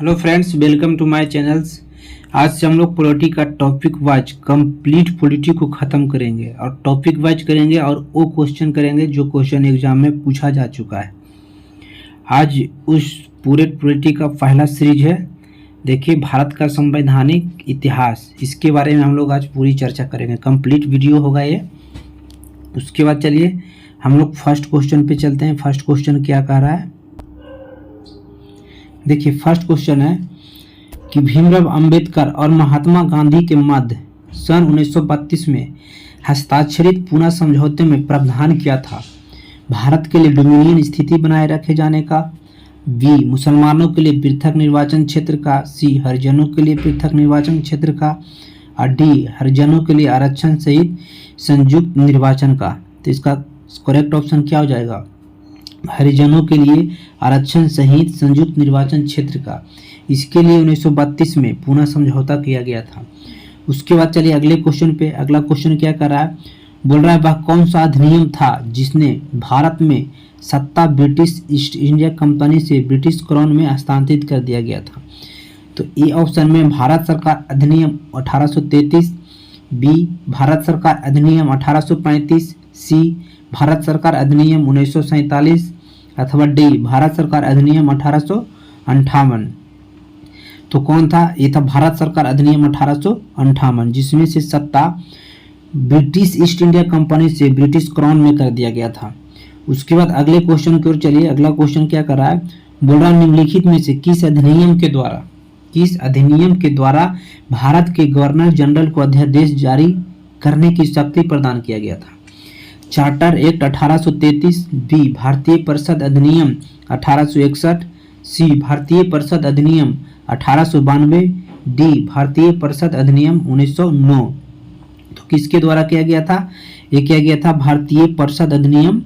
Hello friends, welcome to my channels. आज से हम लोग पॉलिटी का टॉपिक वाइज कंप्लीट पॉलिटी को ख़त्म करेंगे और टॉपिक वाइज करेंगे और वो क्वेश्चन करेंगे जो क्वेश्चन एग्जाम में पूछा जा चुका है। आज उस पूरे पॉलिटी का पहला सीरीज है। देखिए, भारत का संवैधानिक इतिहास, इसके बारे में हम लोग आज पूरी चर्चा करेंगे। कंप्लीट वीडियो होगा ये। उसके बाद चलिए हम लोग फर्स्ट क्वेश्चन पे चलते हैं। फर्स्ट क्वेश्चन क्या कह रहा है, देखिए फर्स्ट क्वेश्चन है कि भीमराव अंबेडकर और महात्मा गांधी के मध्य सन 1932 में हस्ताक्षरित पुणे समझौते में प्रावधान किया था। भारत के लिए डोमिनियन स्थिति बनाए रखे जाने का, बी मुसलमानों के लिए पृथक निर्वाचन क्षेत्र का, सी हरिजनों के लिए पृथक निर्वाचन क्षेत्र का और डी हरिजनों के लिए आरक्षण सहित संयुक्त निर्वाचन का। तो इसका करेक्ट ऑप्शन क्या हो जाएगा, हरिजनों के लिए आरक्षण सहित संयुक्त निर्वाचन क्षेत्र का। इसके लिए 1932 में पुणे समझौता किया गया था। उसके बाद चलिए अगले क्वेश्चन पे। अगला क्वेश्चन क्या कर रहा है, बोल रहा है वह कौन सा अधिनियम था जिसने भारत में सत्ता ब्रिटिश ईस्ट इंडिया कंपनी से ब्रिटिश क्राउन में हस्तांतरित कर दिया गया था। तो ए ऑप्शन में भारत सरकार अधिनियम 1833, बी भारत सरकार अधिनियम 1835, सी भारत सरकार अधिनियम 1947 अथवा डी भारत सरकार अधिनियम 1858। तो कौन था, ये था भारत सरकार अधिनियम 1858, जिसमें से सत्ता ब्रिटिश ईस्ट इंडिया कंपनी से ब्रिटिश क्राउन में कर दिया गया था। उसके बाद अगले क्वेश्चन की ओर चलिए। अगला क्वेश्चन क्या कर रहा है, बोल रहा है निम्नलिखित में से किस अधिनियम के द्वारा भारत के गवर्नर जनरल को अध्यादेश जारी करने की शक्ति प्रदान किया गया था। चार्टर एक्ट 1833, बी भारतीय परिषद अधिनियम 1861, सी भारतीय परिषद अधिनियम 1892, डी भारतीय परिषद अधिनियम 1909। तो किसके द्वारा किया गया था, ये किया गया था भारतीय परिषद अधिनियम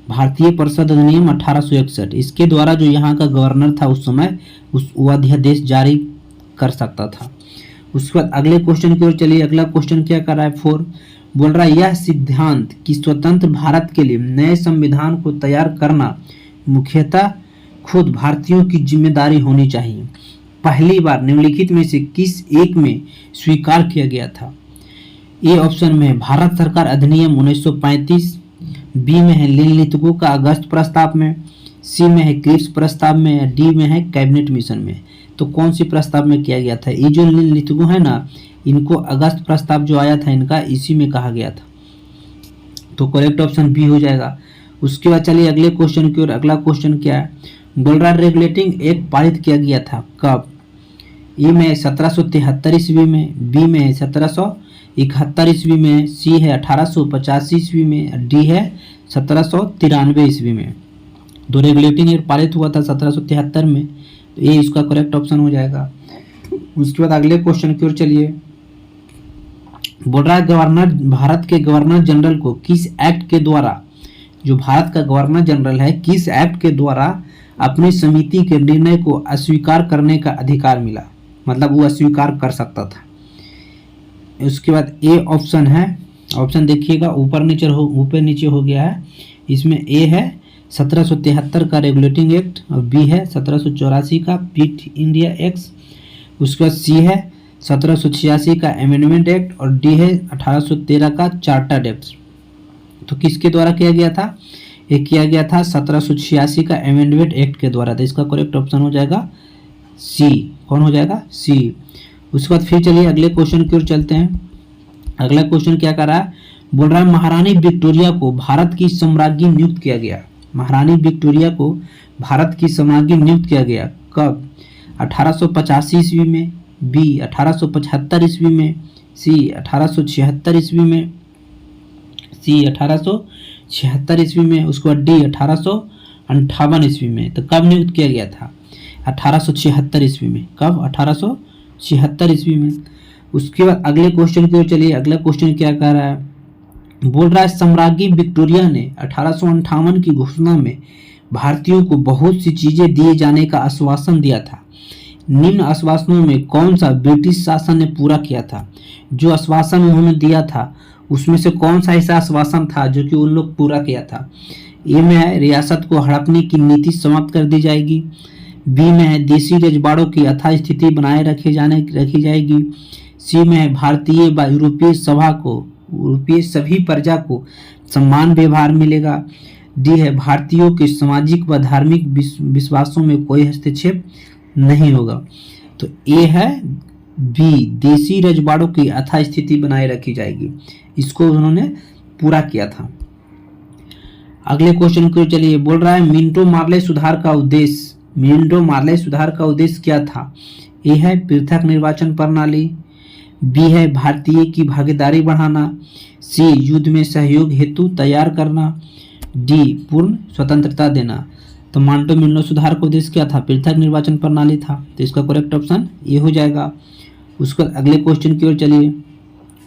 1861। इसके द्वारा जो यहाँ का गवर्नर था उस समय वो अध्यादेश जारी कर सकता था। उसके बाद अगले क्वेश्चन की ओर चलिए। अगला क्वेश्चन क्या कर रहा है, 4 बोल रहा है यह सिद्धांत कि स्वतंत्र भारत के लिए नए संविधान को तैयार करना मुख्यतः खुद भारतीयों की जिम्मेदारी होनी चाहिए, पहली बार निम्नलिखित में से किस एक में स्वीकार किया गया था। ए ऑप्शन में भारत सरकार अधिनियम 1935, बी में है निम्नलिखितों का अगस्त प्रस्ताव में, सी में है क्रिप्स प्रस्ताव में, डी में है कैबिनेट मिशन में। तो कौन सी प्रस्ताव में किया गया था, ये जो निम्नलिखितों है ना, इनको अगस्त प्रस्ताव जो आया था इनका इसी में कहा गया था। तो करेक्ट ऑप्शन बी हो जाएगा। उसके बाद चलिए अगले क्वेश्चन की ओर। अगला क्वेश्चन क्या है, बोल रहा है रेगुलेटिंग एक्ट पारित किया गया था कब। ए में 1773 ईस्वी में, बी में 1771 ईस्वी में, सी है 1885 ईस्वी में, डी है 1793 ईस्वी में। तो रेगुलेटिंग एक्ट पारित हुआ था 1773 में, तो ये इसका करेक्ट ऑप्शन हो जाएगा। उसके बाद अगले क्वेश्चन की ओर चलिए। बोल रहा है भारत के गवर्नर जनरल को किस एक्ट के द्वारा, जो भारत का गवर्नर जनरल है, किस एक्ट के द्वारा अपनी समिति के निर्णय को अस्वीकार करने का अधिकार मिला, मतलब वो अस्वीकार कर सकता था। उसके बाद ए ऑप्शन है, ऑप्शन देखिएगा ऊपर नीचे हो गया है। इसमें ए है 1773 का रेगुलेटिंग एक्ट और बी है 1784 का क्विट इंडिया एक्ट। उसके बाद सी है 1786 का अमेंडमेंट एक्ट और डी है 1813 का चार्टर एक्ट। तो किसके द्वारा किया गया था, ये किया गया था 1786 का अमेंडमेंट एक्ट के द्वारा। तो इसका करेक्ट ऑप्शन हो जाएगा सी। कौन हो जाएगा, सी। उसके बाद फिर चलिए अगले क्वेश्चन की ओर चलते हैं। अगला क्वेश्चन क्या कर रहा है, बोल रहा है महारानी विक्टोरिया को भारत की सम्राज्ञी नियुक्त किया गया। महारानी विक्टोरिया को भारत की सम्राज्ञी नियुक्त किया गया कब, 1885 ईस्वी में, बी 1875 ईस्वी में, सी 1876 ईस्वी में, सी 1876 ईस्वी में, उसके बाद डी 1858 ईस्वी में। तो कब नियुक्त किया गया था, 1876 ईस्वी में। कब, 1876 ईस्वी में। उसके बाद अगले क्वेश्चन की ओर चलिए। अगला क्वेश्चन क्या कह रहा है, बोल रहा है सम्राज्ञी विक्टोरिया ने 1858 की घोषणा में भारतीयों को बहुत सी चीजें दिए जाने का आश्वासन दिया था। निम्न आश्वासनों में कौन सा ब्रिटिश शासन ने पूरा किया था। जो आश्वासन उन्होंने दिया था उसमें से कौन सा ऐसा आश्वासन था जो कि उन लोग पूरा किया था। ए में है रियासत को हड़पने की नीति समाप्त कर दी जाएगी, बी में है देसी रजवाड़ों की यथा स्थिति बनाए रखी जाएगी। सी में है भारतीय व यूरोपीय सभी प्रजा को समान व्यवहार मिलेगा। डी है भारतीयों के सामाजिक व धार्मिक विश्वासों में कोई हस्तक्षेप नहीं होगा। तो ए है बी, देसी रजवाड़ों की यथा स्थिति बनाए रखी जाएगी। इसको उन्होंने पूरा किया था। अगले क्वेश्चन को चलिए, बोल रहा है मिंटो मार्ले सुधार का उद्देश्य क्या था। ए है पृथक निर्वाचन प्रणाली, बी है भारतीय की भागीदारी बढ़ाना, सी युद्ध में सहयोग हेतु तैयार करना, डी पूर्ण स्वतंत्रता देना। तो मांटो मिंटो सुधार का उद्देश्य क्या था, पृथक निर्वाचन प्रणाली था। तो इसका करेक्ट ऑप्शन ये हो जाएगा। उसके बाद अगले क्वेश्चन की ओर चलिए,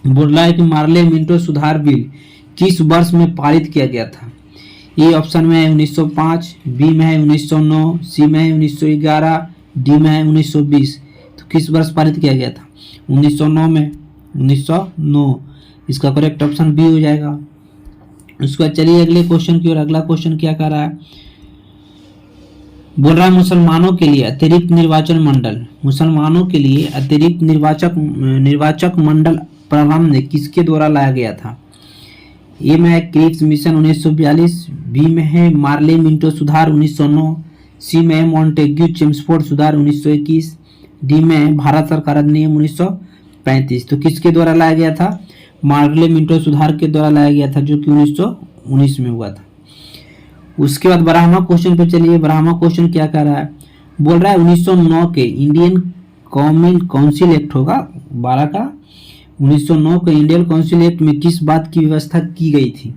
बोल रहा है कि मार्ले मिंटो सुधार बिल किस वर्ष में पारित किया गया था। ए ऑप्शन में है 1905, बी में है 1909, सी में है 1911, डी में है 1920। तो किस वर्ष पारित किया गया था, 1909 में, 1909। इसका करेक्ट ऑप्शन बी हो जाएगा। उसके बाद चलिए अगले क्वेश्चन की ओर। अगला क्वेश्चन क्या कर रहा है, बोल रहा है मुसलमानों के लिए अतिरिक्त निर्वाचक मंडल प्रारंभ ने किसके द्वारा लाया गया था। ए में है क्रिप्स मिशन 1942, बी में है मार्ले मिंटो सुधार 1909, सी में है मॉन्टेग्यू चेम्सफोर्ड सुधार 1921, डी में है भारत सरकार अधिनियम 1935। तो किसके द्वारा लाया गया था, मार्ले मिंटो सुधार के द्वारा लाया गया था, जो कि 1919 में हुआ था। उसके बाद 12वां क्वेश्चन पे चलिए। 12वां क्वेश्चन क्या कर रहा है, बोल रहा है 1909 के इंडियन काउंसिल एक्ट होगा 12 का, 1909 के इंडियन काउंसिल एक्ट में किस बात की व्यवस्था की गई थी।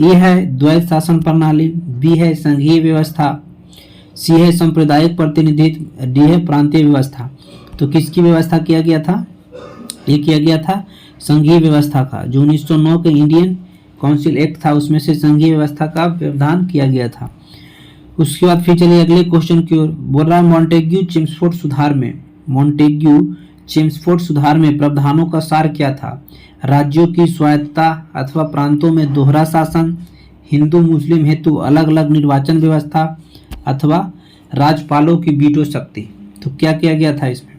ए है द्वैत शासन प्रणाली, बी है संघीय व्यवस्था, सी है सांप्रदायिक प्रतिनिधित्व, डी है प्रांतीय व्यवस्था। तो किसकी व्यवस्था किया गया था, ये किया गया था संघीय व्यवस्था का। जो 1909 के इंडियन काउंसिल एक्ट था उसमें से संघीय व्यवस्था का प्रावधान किया गया था। उसके बाद फिर चलिए अगले क्वेश्चन की ओर। बोल रहा है मॉन्टेग्यू चेम्सफोर्ड सुधार में प्रावधानों का सार क्या था। राज्यों की स्वायत्तता अथवा प्रांतों में दोहरा शासन, हिंदू मुस्लिम हेतु अलग अलग निर्वाचन व्यवस्था, अथवा राज्यपालों की वीटो शक्ति। तो क्या किया गया था इसमें,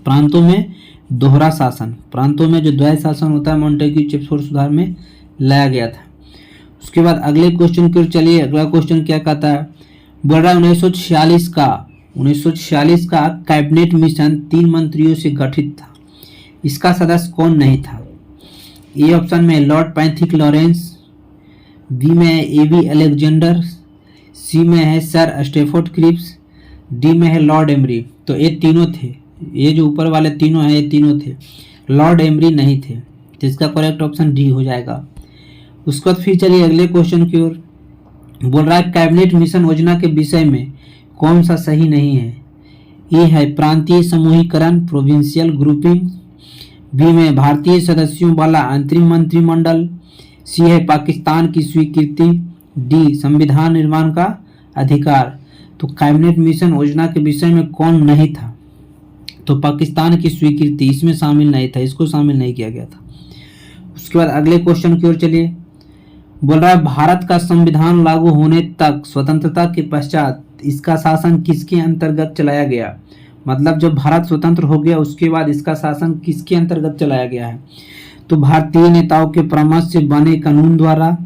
प्रांतों में दोहरा शासन, प्रांतों में जो द्वैत शासन होता है मॉन्टेग्यू चेम्सफोर्ड सुधार में लाया गया था। उसके बाद अगले क्वेश्चन की ओर चलिए। अगला क्वेश्चन क्या कहता है, बोल रहा है 1946 का कैबिनेट मिशन 3 मंत्रियों से गठित था। इसका सदस्य कौन नहीं था। ए ऑप्शन में लॉर्ड पैथिक लॉरेंस, बी में है एबी अलेक्जेंडर, सी में है सर स्टेफोर्ड क्रिप्स, डी में है लॉर्ड एमरी। तो ये तीनों थे, ये जो ऊपर वाले तीनों हैं ये तीनों थे, लॉर्ड एमरी नहीं थे। तो इसका करेक्ट ऑप्शन डी हो जाएगा। उसके बाद फिर चलिए अगले क्वेश्चन की ओर। बोल रहा है कैबिनेट मिशन योजना के विषय में कौन सा सही नहीं है। ए है प्रांतीय समूहीकरण प्रोविंशियल ग्रुपिंग, बी में भारतीय सदस्यों वाला अंतरिम मंत्रिमंडल, सी है पाकिस्तान की स्वीकृति, डी संविधान निर्माण का अधिकार। तो कैबिनेट मिशन योजना के विषय में कौन नहीं था, तो पाकिस्तान की स्वीकृति इसमें शामिल नहीं था, इसको शामिल नहीं किया गया था। उसके बाद अगले क्वेश्चन की ओर चलिए। बोल रहा है भारत का संविधान लागू होने तक स्वतंत्रता के पश्चात इसका शासन किसके अंतर्गत चलाया गया। मतलब जब भारत स्वतंत्र हो गया उसके बाद इसका शासन किसके अंतर्गत चलाया गया है, तो भारतीय नेताओं के परामर्श से बने कानून द्वारा।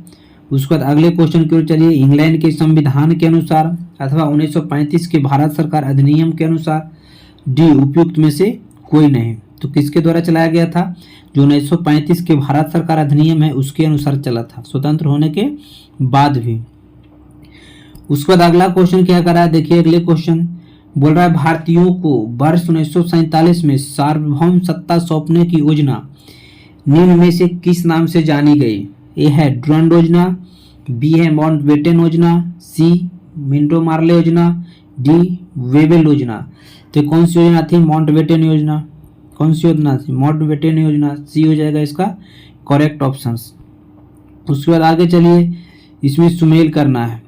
उसके बाद अगले क्वेश्चन की ओर चलिए। इंग्लैंड के संविधान के अनुसार अथवा 1935 के भारत सरकार अधिनियम के अनुसार, डी उपयुक्त में से कोई नहीं। तो किसके द्वारा चलाया गया था, जो 1935 के भारत सरकार अधिनियम है उसके अनुसार चला था, स्वतंत्र होने के बाद भी। उसके बाद अगला क्वेश्चन क्या कर रहा है, देखिए अगले क्वेश्चन। बोल रहा है भारतीयों को वर्ष 1947 में सार्वभौम सत्ता सौंपने की योजना निम्न में से किस नाम से जानी गई। ए है डुरंड योजना, बी है माउंटबेटन योजना, सी मिंटो मार्ले योजना, डी वेबल योजना। तो कौन सी योजना थी, माउंटबेटन योजना। कौन सी योजना थी, माउंटबेटन योजना, सी हो जाएगा इसका करेक्ट ऑप्शन। उसके बाद आगे चलिए, इसमें सुमेल करना है।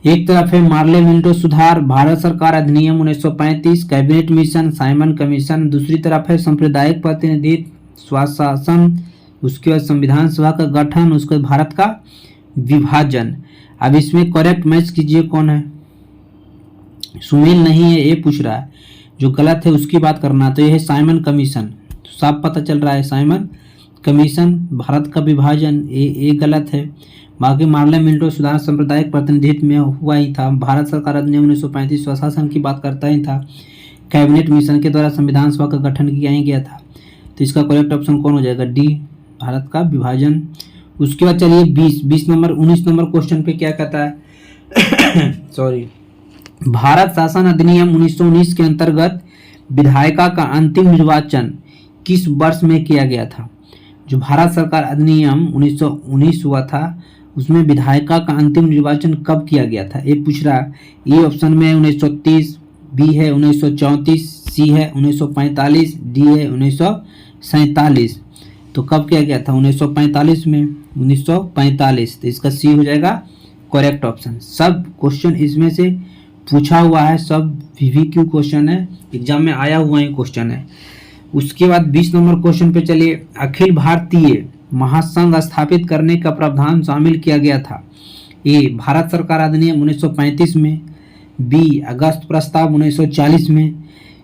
एक तरफ है मार्ले मिंटो सुधार भारत सरकार अधिनियम 1935 कैबिनेट मिशन साइमन कमीशन, दूसरी तरफ है सांप्रदायिक प्रतिनिधित्व स्वशासन, उसके बाद संविधान सभा का गठन, उसके बाद भारत का विभाजन। अब इसमें करेक्ट मैच कीजिए कौन है, सुमेल नहीं है, ये पूछ रहा है। जो गलत है उसकी बात करना, तो यह है साइमन कमीशन। तो साफ पता चल रहा है साइमन कमीशन। भारत का विभाजन ये गलत है। बाकी मार्ले मिंटो सुधार सांप्रदायिक प्रतिनिधित्व में हुआ ही था। भारत सरकार अधिनियम 1935 स्वशासन की बात करता ही था। कैबिनेट मिशन के द्वारा संविधान सभा का गठन किया ही गया था। तो इसका करेक्ट ऑप्शन कौन हो जाएगा? डी, भारत का विभाजन। उसके बाद चलिए 19 नंबर क्वेश्चन पे क्या कहता है सॉरी, भारत शासन अधिनियम 1919 के अंतर्गत विधायिका का अंतिम निर्वाचन किस वर्ष में किया गया था? जो भारत सरकार अधिनियम 1919 हुआ था उसमें विधायिका का अंतिम निर्वाचन कब किया गया था, ये पूछ रहा है। ए ऑप्शन में 1930, बी है 1934, सी है 1945, डी है 1947। तो कब किया गया था? 1945 में, 1945। तो इसका सी हो जाएगा करेक्ट ऑप्शन। सब क्वेश्चन इसमें से पूछा हुआ है, सब VVQ क्वेश्चन है, एग्जाम में आया हुआ ही क्वेश्चन है। उसके बाद 20 नंबर क्वेश्चन पे चलिए। अखिल भारतीय महासंघ स्थापित करने का प्रावधान शामिल किया गया था। ए, भारत सरकार अधिनियम 1935 में, बी, अगस्त प्रस्ताव 1940 में,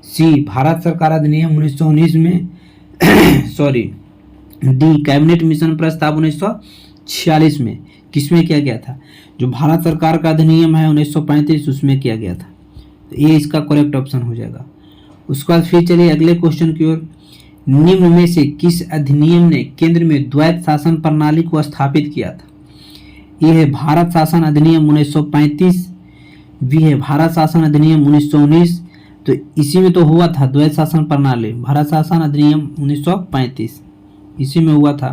सी, भारत सरकार अधिनियम 1919 में सॉरी, डी, कैबिनेट मिशन प्रस्ताव 1946 में। किसमें किया गया था? जो भारत सरकार का अधिनियम है 1935 उसमें किया गया था। तो ये इसका करेक्ट ऑप्शन हो जाएगा। उसके बाद फिर चलिए अगले क्वेश्चन की ओर। निम्न में से किस अधिनियम ने केंद्र में द्वैत शासन प्रणाली को स्थापित किया था? ये है भारत शासन अधिनियम 1935, बी है भारत शासन अधिनियम 1919। तो इसी में तो हुआ था द्वैत शासन प्रणाली, भारत शासन अधिनियम 1935 इसी में हुआ था।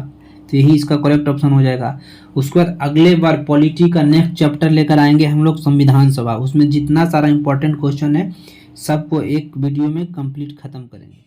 तो यही इसका करेक्ट ऑप्शन हो जाएगा। उसके बाद अगले बार पॉलिटी का नेक्स्ट चैप्टर लेकर आएंगे हम लोग संविधान सभा। उसमें जितना सारा इंपॉर्टेंट क्वेश्चन है सबको एक वीडियो में कंप्लीट खत्म करेंगे।